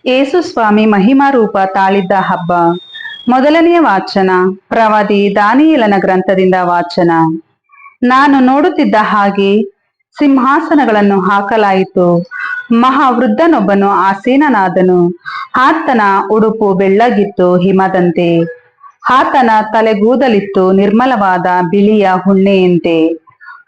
ಏಸು ಸ್ವಾಮಿ ಮಹಿಮಾ ರೂಪ ತಾಳಿದ್ದ ಹಬ್ಬ. ಮೊದಲನೆಯ ವಾಚನ ಪ್ರವಾದಿ ದಾನಿಯೇಲನ ಗ್ರಂಥದಿಂದ ವಾಚನ. ನಾನು ನೋಡುತ್ತಿದ್ದ ಹಾಗೆ ಸಿಂಹಾಸನಗಳನ್ನು ಹಾಕಲಾಯಿತು. ಮಹಾವೃದ್ಧನೊಬ್ಬನು ಆಸೀನನಾದನು. ಆತನ ಉಡುಪು ಬೆಳ್ಳಗಿತ್ತು ಹಿಮದಂತೆ. ಆತನ ತಲೆಗೂದಲಿತ್ತು ನಿರ್ಮಲವಾದ ಬಿಳಿಯ ಉಣ್ಣೆಯಂತೆ.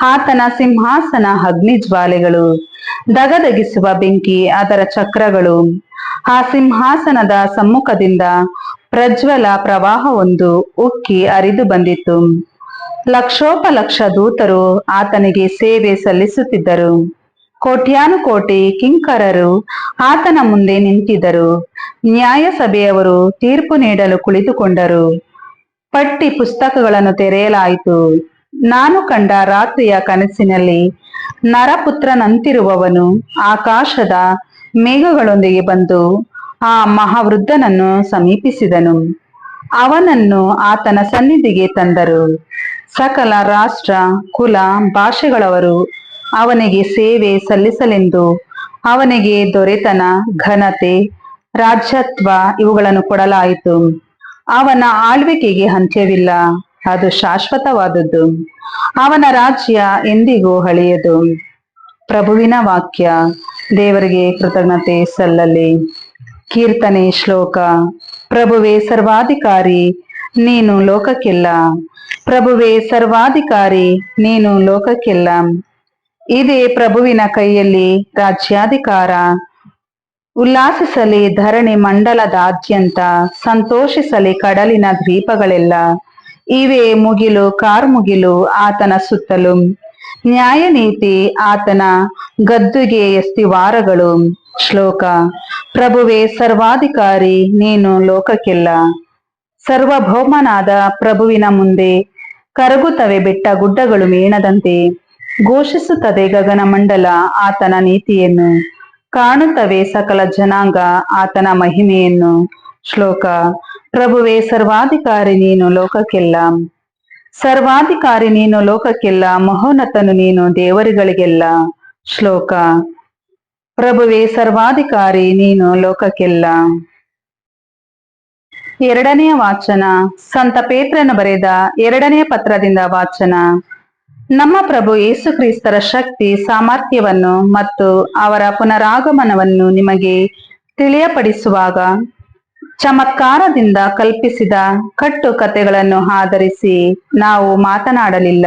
ಆತನ ಸಿಂಹಾಸನ ಅಗ್ನಿಜ್ವಾಲೆಗಳು, ದಗದಗಿಸುವ ಬೆಂಕಿ ಅದರ ಚಕ್ರಗಳು. ಆ ಸಿಂಹಾಸನದ ಸಮ್ಮುಖದಿಂದ ಪ್ರಜ್ವಲ ಪ್ರವಾಹವೊಂದು ಉಕ್ಕಿ ಹರಿದು ಬಂದಿತು. ಲಕ್ಷೋಪಲಕ್ಷ ದೂತರು ಆತನಿಗೆ ಸೇವೆ ಸಲ್ಲಿಸುತ್ತಿದ್ದರು. ಕೋಟ್ಯಾನುಕೋಟಿ ಕಿಂಕರರು ಆತನ ಮುಂದೆ ನಿಂತಿದ್ದರು. ನ್ಯಾಯ ಸಭೆಯವರು ತೀರ್ಪು ನೀಡಲು ಕುಳಿತುಕೊಂಡರು. ಪಟ್ಟಿ ಪುಸ್ತಕಗಳನ್ನು ತೆರೆಯಲಾಯಿತು. ನಾನು ಕಂಡ ರಾತ್ರಿಯ ಕನಸಿನಲ್ಲಿ ನರಪುತ್ರನಂತಿರುವವನು ಆಕಾಶದ ಮೇಘಗಳೊಂದಿಗೆ ಬಂದು ಆ ಮಹಾವೃದ್ಧನನ್ನು ಸಮೀಪಿಸಿದನು. ಅವನನ್ನು ಆತನ ಸನ್ನಿಧಿಗೆ ತಂದರು. ಸಕಲ ರಾಷ್ಟ್ರ, ಕುಲ, ಭಾಷೆಗಳವರು ಅವನಿಗೆ ಸೇವೆ ಸಲ್ಲಿಸಲೆಂದು ಅವನಿಗೆ ದೊರೆತನ, ಘನತೆ, ರಾಜ್ಯತ್ವ ಇವುಗಳನ್ನು ಕೊಡಲಾಯಿತು. ಅವನ ಆಳ್ವಿಕೆಗೆ ಅಂತ್ಯವಿಲ್ಲ, ಅದು ಶಾಶ್ವತವಾದದ್ದು. ಅವನ ರಾಜ್ಯ ಎಂದಿಗೂ ಅಳಿಯದು. ಪ್ರಭುವಿನ ವಾಕ್ಯ. ದೇವರಿಗೆ ಕೃತಜ್ಞತೆ ಸಲ್ಲಲಿ. ಕೀರ್ತನೆ ಶ್ಲೋಕ. ಪ್ರಭುವೇ ಸರ್ವಾಧಿಕಾರಿ, ನೀನು ಲೋಕಕ್ಕೆಲ್ಲ. ಪ್ರಭುವೇ ಸರ್ವಾಧಿಕಾರಿ, ನೀನು ಲೋಕಕ್ಕೆಲ್ಲ. ಇದೇ ಪ್ರಭುವಿನ ಕೈಯಲ್ಲಿ ರಾಜ್ಯಾಧಿಕಾರ. ಉಲ್ಲಾಸಿಸಲಿ ಧರಣಿ ಮಂಡಲದಾದ್ಯಂತ, ಸಂತೋಷಿಸಲಿ ಕಡಲಿನ ದ್ವೀಪಗಳೆಲ್ಲ. ಇವೇ ಮುಗಿಲು ಕಾರ್ಮುಗಿಲು ಆತನ ಸುತ್ತಲೂ. ನ್ಯಾಯ ನೀತಿ ಆತನ ಗದ್ದುಗೆಯ ಸ್ಥಿವಾರಗಳು. ಶ್ಲೋಕ. ಪ್ರಭುವೇ ಸರ್ವಾಧಿಕಾರಿ, ನೀನು ಲೋಕಕ್ಕೆಲ್ಲ. ಸರ್ವಭೌಮನಾದ ಪ್ರಭುವಿನ ಮುಂದೆ ಕರಗುತ್ತವೆ ಬೆಟ್ಟ ಗುಡ್ಡಗಳು ಮೇಣದಂತೆ. ಘೋಷಿಸುತ್ತದೆ ಗಗನ ಮಂಡಲ ಆತನ ನೀತಿಯನ್ನು. ಕಾಣುತ್ತವೆ ಸಕಲ ಜನಾಂಗ ಆತನ ಮಹಿಮೆಯನ್ನು. ಶ್ಲೋಕ. ಪ್ರಭುವೇ ಸರ್ವಾಧಿಕಾರಿ, ನೀನು ಲೋಕಕ್ಕೆಲ್ಲ. ಸರ್ವಾಧಿಕಾರಿ ನೀನು ಲೋಕಕ್ಕೆಲ್ಲ, ಮಹೋನ್ನತನು ನೀನು ದೇವರುಗಳಿಗೆಲ್ಲ. ಶ್ಲೋಕ. ಪ್ರಭುವೇ ಸರ್ವಾಧಿಕಾರಿ, ನೀನು ಲೋಕಕ್ಕೆಲ್ಲ. ಎರಡನೆಯ ವಾಚನ ಸಂತ ಪೇತ್ರನು ಬರೆದ ಎರಡನೆಯ ಪತ್ರದಿಂದ ವಾಚನ. ನಮ್ಮ ಪ್ರಭು ಯೇಸು ಕ್ರಿಸ್ತರ ಶಕ್ತಿ ಸಾಮರ್ಥ್ಯವನ್ನು ಮತ್ತು ಅವರ ಪುನರಾಗಮನವನ್ನು ನಿಮಗೆ ತಿಳಿಯಪಡಿಸುವಾಗ ಚಮತ್ಕಾರದಿಂದ ಕಲ್ಪಿಸಿದ ಕಟ್ಟು ಕಥೆಗಳನ್ನು ಆಧರಿಸಿ ನಾವು ಮಾತನಾಡಲಿಲ್ಲ.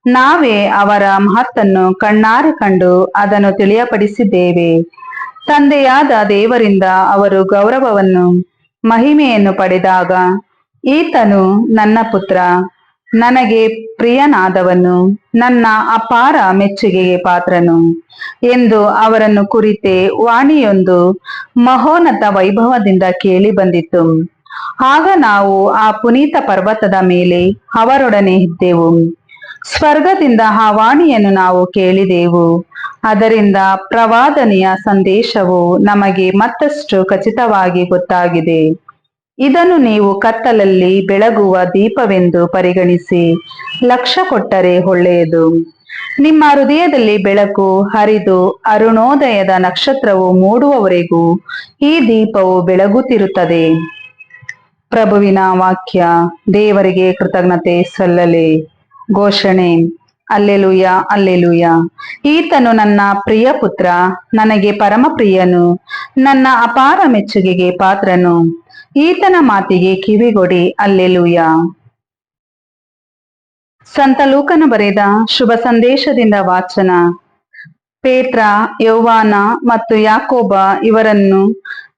ನಾವೇ ಅವರ ಮಹತ್ತನ್ನು ಕಣ್ಣಾರೆ ಕಂಡು ಅದನ್ನು ತಿಳಿಯಪಡಿಸಿದ್ದೇವೆ. ತಂದೆಯಾದ ದೇವರಿಂದ ಅವರು ಗೌರವವನ್ನು ಮಹಿಮೆಯನ್ನು ಪಡೆದಾಗ, ಈತನು ನನ್ನ ಪುತ್ರ, ನನಗೆ ಪ್ರಿಯನಾದವನು, ನನ್ನ ಅಪಾರ ಮೆಚ್ಚುಗೆಗೆ ಪಾತ್ರನು ಎಂದು ಅವರನ್ನು ಕುರಿತೆ ವಾಣಿಯೊಂದು ಮಹೋನ್ನತ ವೈಭವದಿಂದ ಕೇಳಿ ಬಂದಿತು. ಆಗ ನಾವು ಆ ಪುನೀತ ಪರ್ವತದ ಮೇಲೆ ಅವರೊಡನೆ ಇದ್ದೆವು. ಸ್ವರ್ಗದಿಂದ ಆ ವಾಣಿಯನ್ನು ನಾವು ಕೇಳಿದೆವು. ಅದರಿಂದ ಪ್ರವಾದನೆಯ ಸಂದೇಶವು ನಮಗೆ ಮತ್ತಷ್ಟು ಖಚಿತವಾಗಿ ಗೊತ್ತಾಗಿದೆ. ಇದನ್ನು ನೀವು ಕತ್ತಲಲ್ಲಿ ಬೆಳಗುವ ದೀಪವೆಂದು ಪರಿಗಣಿಸಿ ಲಕ್ಷ್ಯ ಕೊಟ್ಟರೆ ಒಳ್ಳೆಯದು. ನಿಮ್ಮ ಹೃದಯದಲ್ಲಿ ಬೆಳಕು ಹರಿದು ಅರುಣೋದಯದ ನಕ್ಷತ್ರವು ಮೂಡುವವರೆಗೂ ಈ ದೀಪವು ಬೆಳಗುತ್ತಿರುತ್ತದೆ. ಪ್ರಭುವಿನ ವಾಕ್ಯ. ದೇವರಿಗೆ ಕೃತಜ್ಞತೆ ಸಲ್ಲಲಿ. ಘೋಷಣೆ. Alleluia, alleluia. ಈತನು ನನ್ನ ಪ್ರಿಯ ಪುತ್ರ, ನನಗೆ ಪರಮ ಪ್ರಿಯನು, ನನ್ನ ಅಪಾರ ಮೆಚ್ಚುಗೆಗೆ ಪಾತ್ರನು. ಈತನ ಮಾತಿಗೆ ಕಿವಿಗೊಡಿ. ಅಲ್ಲೆಲೂಯ. ಸಂತ ಲೂಕನು ಬರೆದ ಶುಭ ಸಂದೇಶದಿಂದ ವಾಚನ. ಪೇತ್ರ, ಯೌವಾನ ಮತ್ತು ಯಾಕೋಬ ಇವರನ್ನು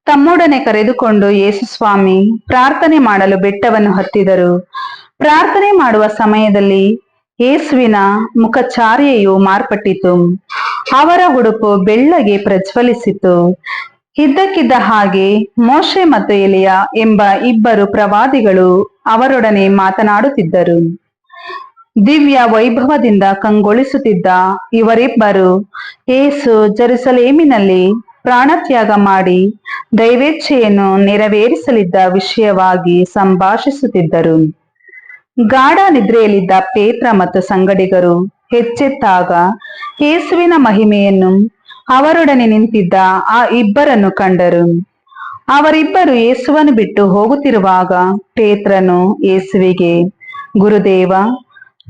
ತಮ್ಮೊಡನೆ ಕರೆದುಕೊಂಡು ಯೇಸು ಸ್ವಾಮಿ ಪ್ರಾರ್ಥನೆ ಮಾಡಲು ಬೆಟ್ಟವನ್ನು ಹತ್ತಿದರು. ಪ್ರಾರ್ಥನೆ ಮಾಡುವ ಸಮಯದಲ್ಲಿ ಯೇಸುವಿನ ಮುಖಚಾರ್ಯೆಯು ಮಾರ್ಪಟ್ಟಿತು. ಅವರ ಉಡುಪು ಬೆಳ್ಳಗೆ ಪ್ರಜ್ವಲಿಸಿತು. ಇದ್ದಕ್ಕಿದ್ದ ಹಾಗೆ ಮೋಶೆ ಮತ್ತು ಎಲಿಯ ಎಂಬ ಇಬ್ಬರು ಪ್ರವಾದಿಗಳು ಅವರೊಡನೆ ಮಾತನಾಡುತ್ತಿದ್ದರು. ದಿವ್ಯ ವೈಭವದಿಂದ ಕಂಗೊಳಿಸುತ್ತಿದ್ದ ಇವರಿಬ್ಬರು ಯೇಸು ಜೆರುಸಲೇಮಿನಲ್ಲಿ ಪ್ರಾಣತ್ಯಾಗ ಮಾಡಿ ದೈವೇಚ್ಛೆಯನ್ನು ನೆರವೇರಿಸಲಿದ್ದ ವಿಷಯವಾಗಿ ಸಂಭಾಷಿಸುತ್ತಿದ್ದರು. ಗಾಢ ನಿದ್ರೆಯಲ್ಲಿದ್ದ ಪೇತ್ರ ಮತ್ತು ಸಂಗಡಿಗರು ಎಚ್ಚೆತ್ತಾಗ ಯೇಸುವಿನ ಮಹಿಮೆಯನ್ನು ಅವರೊಡನೆ ನಿಂತಿದ್ದ ಆ ಇಬ್ಬರನ್ನು ಕಂಡರು. ಅವರಿಬ್ಬರು ಯೇಸುವನ್ನು ಬಿಟ್ಟು ಹೋಗುತ್ತಿರುವಾಗ ಪೇತ್ರನು ಯೇಸುವಿಗೆ, ಗುರುದೇವ,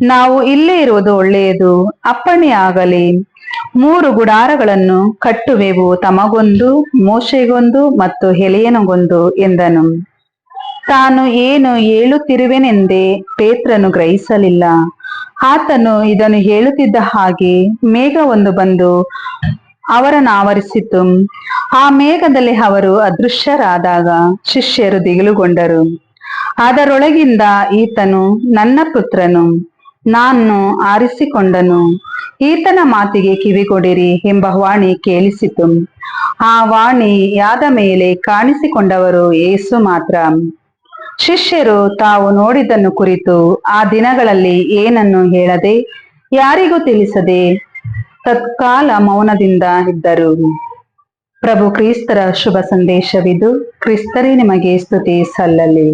ನಾವು ಇಲ್ಲೇ ಇರುವುದು ಒಳ್ಳೆಯದು. ಅಪ್ಪಣೆಯಾಗಲಿ. 3 ಗುಡಾರಗಳನ್ನು ಕಟ್ಟುವೆವು, ತಮಗೊಂದು, ಮೋಶೆಗೊಂದು ಮತ್ತು ಎಲೀಯನಿಗೊಂದು ಎಂದನು. ತಾನು ಏನು ಹೇಳುತ್ತಿರುವೆನೆಂದೇ ಪೇತ್ರನು ಗ್ರಹಿಸಲಿಲ್ಲ. ಆತನು ಇದನ್ನು ಹೇಳುತ್ತಿದ್ದ ಹಾಗೆ ಮೇಘವೊಂದು ಬಂದು ಅವರನ್ನಾವರಿಸಿತು. ಆ ಮೇಘದಲ್ಲಿ ಅವರು ಅದೃಶ್ಯರಾದಾಗ ಶಿಷ್ಯರು ದಿಗಿಲುಗೊಂಡರು. ಅದರೊಳಗಿಂದ, ಈತನು ನನ್ನ ಪುತ್ರನು, ನಾನು ಆರಿಸಿಕೊಂಡನು, ಈತನ ಮಾತಿಗೆ ಕಿವಿಗೊಡಿರಿ ಎಂಬ ವಾಣಿ ಕೇಳಿಸಿತು. ಆ ವಾಣಿಯಾದ ಮೇಲೆ ಕಾಣಿಸಿಕೊಂಡವರು ಯೇಸು ಮಾತ್ರ. ಶಿಷ್ಯರು ತಾವು ನೋಡಿದ್ದನ್ನು ಕುರಿತು ಆ ದಿನಗಳಲ್ಲಿ ಏನನ್ನು ಹೇಳದೆ, ಯಾರಿಗೂ ತಿಳಿಸದೆ ತತ್ಕಾಲ ಮೌನದಿಂದ ಇದ್ದರು. ಪ್ರಭು ಕ್ರಿಸ್ತರ ಶುಭ ಸಂದೇಶವಿದು. ಕ್ರಿಸ್ತರೇ ನಿಮಗೆ ಸ್ತುತಿ ಸಲ್ಲಲಿ.